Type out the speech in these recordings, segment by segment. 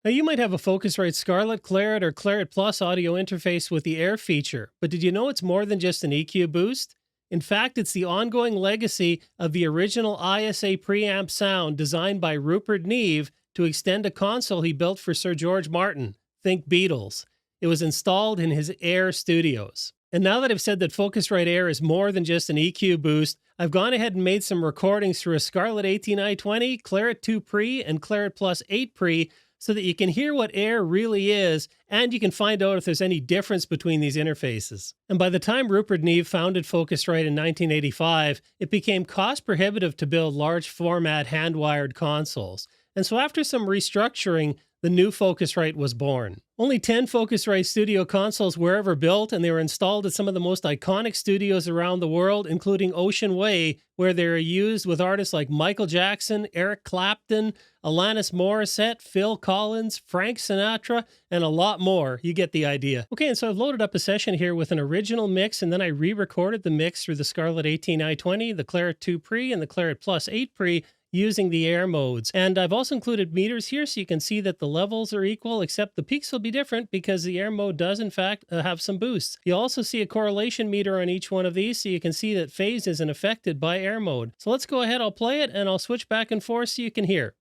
Now, you might have a Focusrite Scarlett, Clarett, or Clarett Plus audio interface with the AIR feature, but did you know it's more than just an EQ boost? In fact, it's the ongoing legacy of the original ISA preamp sound designed by Rupert Neve to extend a console he built for Sir George Martin. Think Beatles. It was installed in his AIR studios. And now that I've said that Focusrite AIR is more than just an EQ boost, I've gone ahead and made some recordings through a Scarlett 18i20, Clarett 2 Pre, and Clarett Plus 8 Pre, so that you can hear what AIR really is, and you can find out if there's any difference between these interfaces. And by the time Rupert Neve founded Focusrite in 1985, it became cost prohibitive to build large format hand-wired consoles. And so after some restructuring, the new Focusrite was born. Only 10 Focusrite studio consoles were ever built, and they were installed at some of the most iconic studios around the world, including Ocean Way, where they are used with artists like Michael Jackson, Eric Clapton, Alanis Morissette, Phil Collins, Frank Sinatra, and a lot more. You get the idea. Okay, and so I've loaded up a session here with an original mix, and then I re-recorded the mix through the Scarlett 18i20, the Clarett 2 Pre, and the Clarett Plus 8 Pre, using the AIR modes. And I've also included meters here so you can see that the levels are equal, except the peaks will be different because the AIR mode does in fact have some boosts. You'll also see a correlation meter on each one of these so you can see that phase isn't affected by AIR mode. So let's go ahead, I'll play it and I'll switch back and forth so you can hear.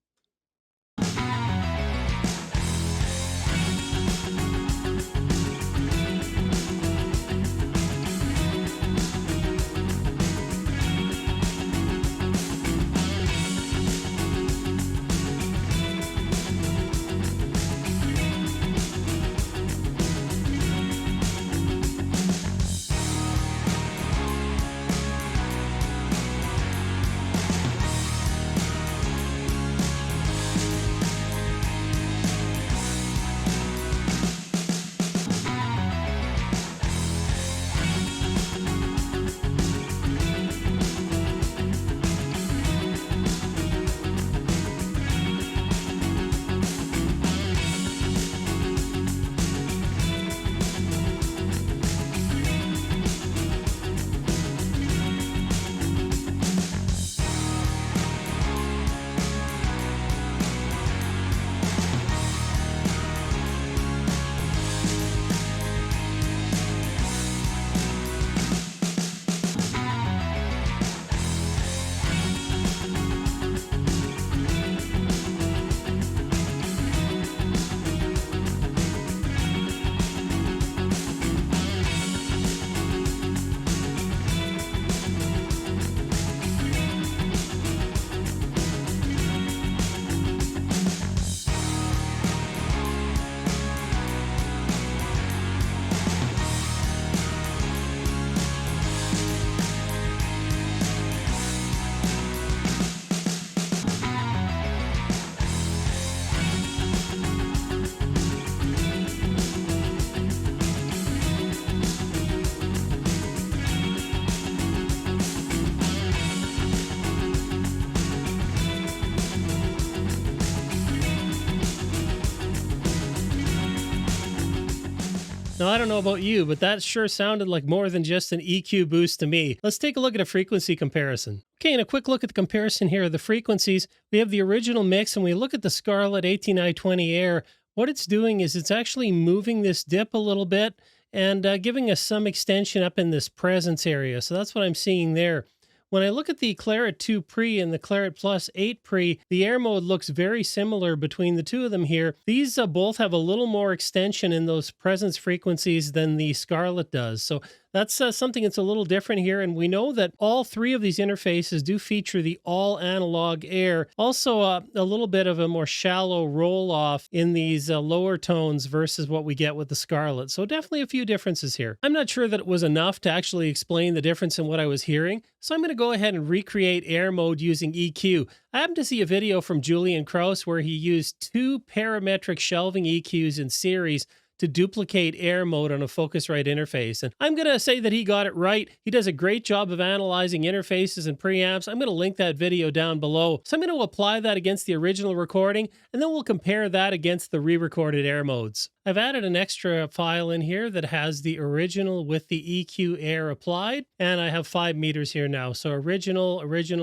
Now, I don't know about you, but that sure sounded like more than just an EQ boost to me. Let's take a look at a frequency comparison. Okay, and a quick look at the comparison here of the frequencies. We have the original mix, and we look at the Scarlett 18i20 AIR. What it's doing is it's actually moving this dip a little bit and giving us some extension up in this presence area. So that's what I'm seeing there. When I look at the Clarett 2 Pre and the Clarett Plus 8 Pre, the AIR mode looks very similar between the two of them here. These both have a little more extension in those presence frequencies than the Scarlett does. So that's something that's a little different here, and we know that all three of these interfaces do feature the all-analog AIR. Also, a little bit of a more shallow roll-off in these lower tones versus what we get with the Scarlett. So definitely a few differences here. I'm not sure that it was enough to actually explain the difference in what I was hearing, so I'm going to go ahead and recreate AIR mode using EQ. I happened to see a video from Julian Krauss where he used two parametric shelving EQs in series to duplicate air mode on a Focusrite interface. And I'm going to say that he got it right. He does a great job of analyzing interfaces and preamps. I'm going to link that video down below. So I'm going to apply that against the original recording, and then we'll compare that against the re-recorded air modes. I've added an extra file in here that has the original with the EQ air applied, and I have 5 meters here now. So original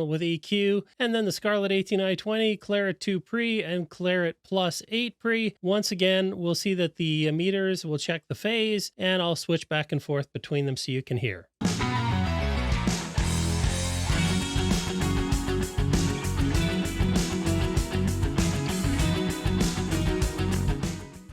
with EQ, and then the Scarlett 18i20, Clarett 2 pre, and Clarett Plus 8 pre. Once again, we'll see that the meters will check the phase, and I'll switch back and forth between them so you can hear.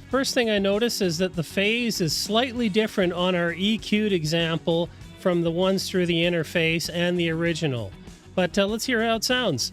First thing I notice is that the phase is slightly different on our EQ'd example from the ones through the interface and the original. But let's hear how it sounds.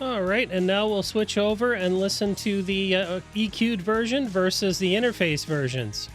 All right, and now we'll switch over and listen to the EQ'd version versus the interface versions.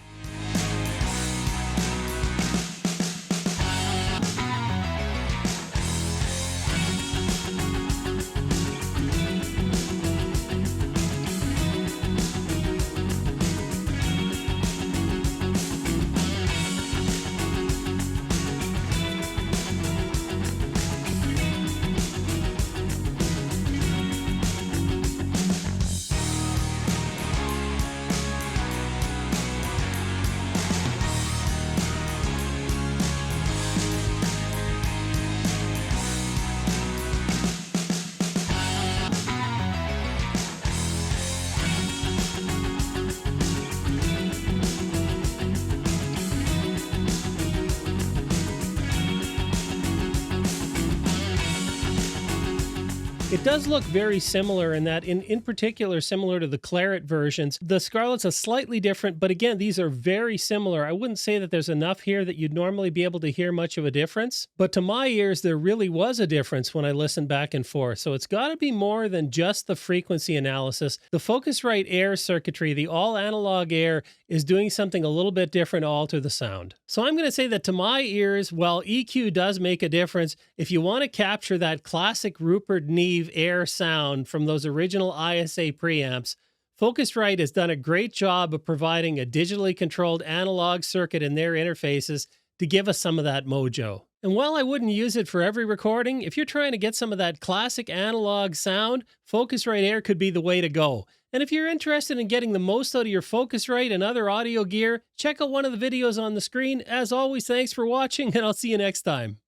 It does look very similar in that, in particular, similar to the Clarett versions. The Scarlett's are slightly different, but again, these are very similar. I wouldn't say that there's enough here that you'd normally be able to hear much of a difference, but to my ears, there really was a difference when I listened back and forth. So it's got to be more than just the frequency analysis. The Focusrite AIR circuitry, the all analog AIR, is doing something a little bit different to alter the sound. So I'm going to say that to my ears, while EQ does make a difference, if you want to capture that classic Rupert Neve AIR sound from those original ISA preamps, Focusrite has done a great job of providing a digitally controlled analog circuit in their interfaces to give us some of that mojo. And while I wouldn't use it for every recording, if you're trying to get some of that classic analog sound, Focusrite AIR could be the way to go. And if you're interested in getting the most out of your Focusrite and other audio gear, check out one of the videos on the screen. As always, thanks for watching, and I'll see you next time.